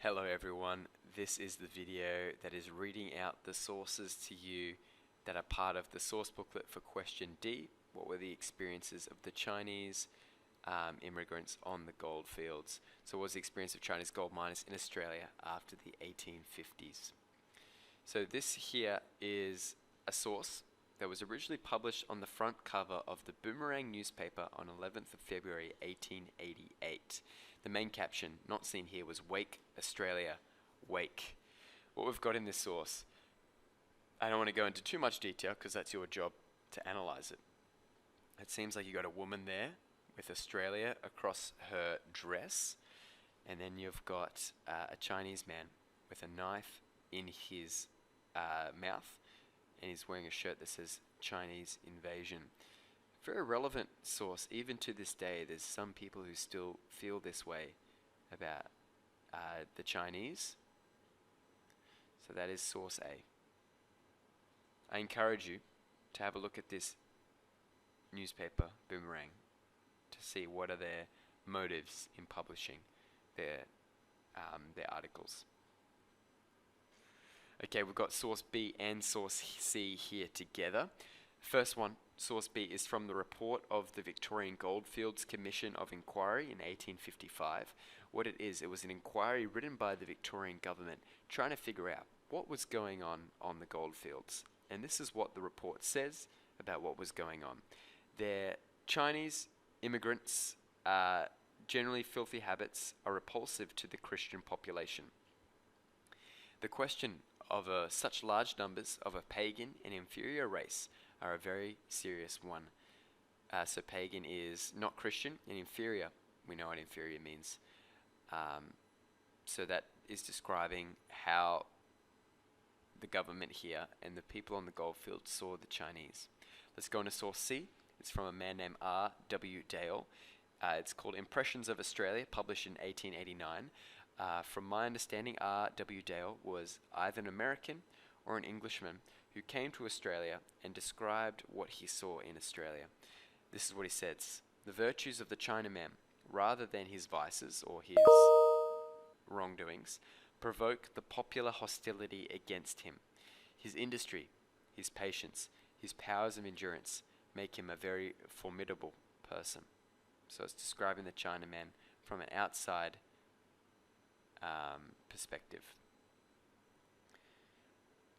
Hello everyone, this is the video that is reading out the sources to you that are part of the source booklet for question D. What were the experiences of the Chinese immigrants on the gold fields? So what was the experience of Chinese gold miners in Australia after the 1850s? So this here is a source that was originally published on the front cover of the Boomerang newspaper on 11th of February 1888. The main caption, not seen here, was "Wake Australia, wake." What we've got in this source, I don't want to go into too much detail because that's your job to analyze it. It seems like you got a woman there with Australia across her dress, and then you've got a Chinese man with a knife in his mouth, and he's wearing a shirt that says Chinese invasion. Very relevant source. Even to this day, there's some people who still feel this way about the Chinese. So that is source A. I encourage you to have a look at this newspaper, Boomerang, to see what are their motives in publishing their articles. Okay, we've got source B and source C here together. First one, source B, is from the report of the Victorian Goldfields Commission of Inquiry in 1855. What it is, it was an inquiry written by the Victorian government trying to figure out what was going on the goldfields. And this is what the report says about what was going on. Their Chinese immigrants' generally filthy habits are repulsive to the Christian population. The question of such large numbers of a pagan and inferior race are a very serious one. So pagan is not Christian, and inferior, we know what inferior means. So that is describing how the government here and the people on the goldfield saw the Chinese. Let's go into source C. It's from a man named R. W. Dale. It's called Impressions of Australia, published in 1889. From my understanding, R. W. Dale was either an American or an Englishman who came to Australia and described what he saw in Australia. This is what he says: the virtues of the Chinaman, rather than his vices or his wrongdoings, provoke the popular hostility against him. His industry, his patience, his powers of endurance make him a very formidable person. So it's describing the Chinaman from an outside perspective.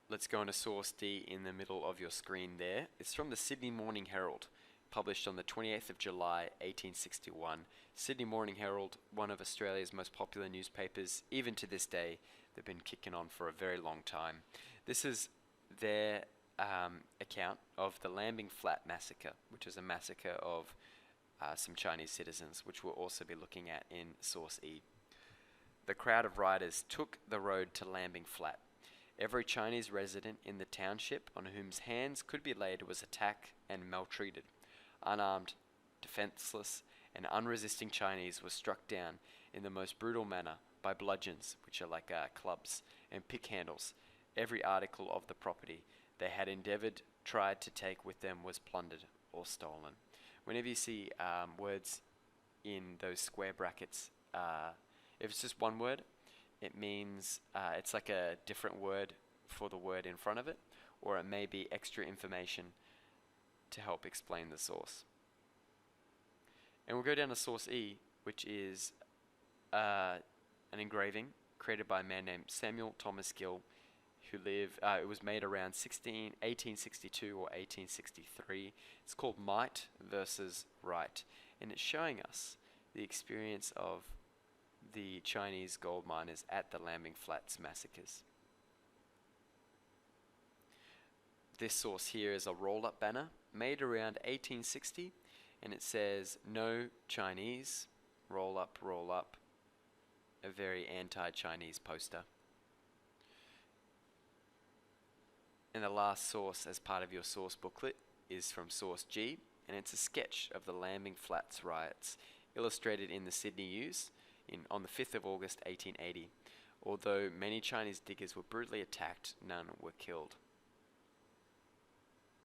Let's go into source D in the middle of your screen there. It's from the Sydney Morning Herald, published on the 28th of July 1861. Sydney Morning Herald, one of Australia's most popular newspapers, even to this day. They've been kicking on for a very long time. This is their account of the Lambing Flat massacre, which is a massacre of some Chinese citizens, which we'll also be looking at in source E. The crowd of rioters took the road to Lambing Flat. Every Chinese resident in the township on whose hands could be laid was attacked and maltreated. Unarmed, defenseless, and unresisting Chinese were struck down in the most brutal manner by bludgeons, which are like clubs, and pick handles. Every article of the property they had tried to take with them was plundered or stolen. Whenever you see words in those square brackets, if it's just one word, it means it's like a different word for the word in front of it, or it may be extra information to help explain the source. And we'll go down to source E, which is an engraving created by a man named Samuel Thomas Gill, who lived, it was made around 1862 or 1863. It's called Might versus Right, and it's showing us the experience of the Chinese gold miners at the Lambing Flats massacres. This source here is a roll-up banner made around 1860, and it says "No Chinese, roll up, a very anti-Chinese poster. And the last source as part of your source booklet is from source G, and it's a sketch of the Lambing Flats riots, illustrated in the Sydney News on the 5th of August 1880. Although many Chinese diggers were brutally attacked, none were killed.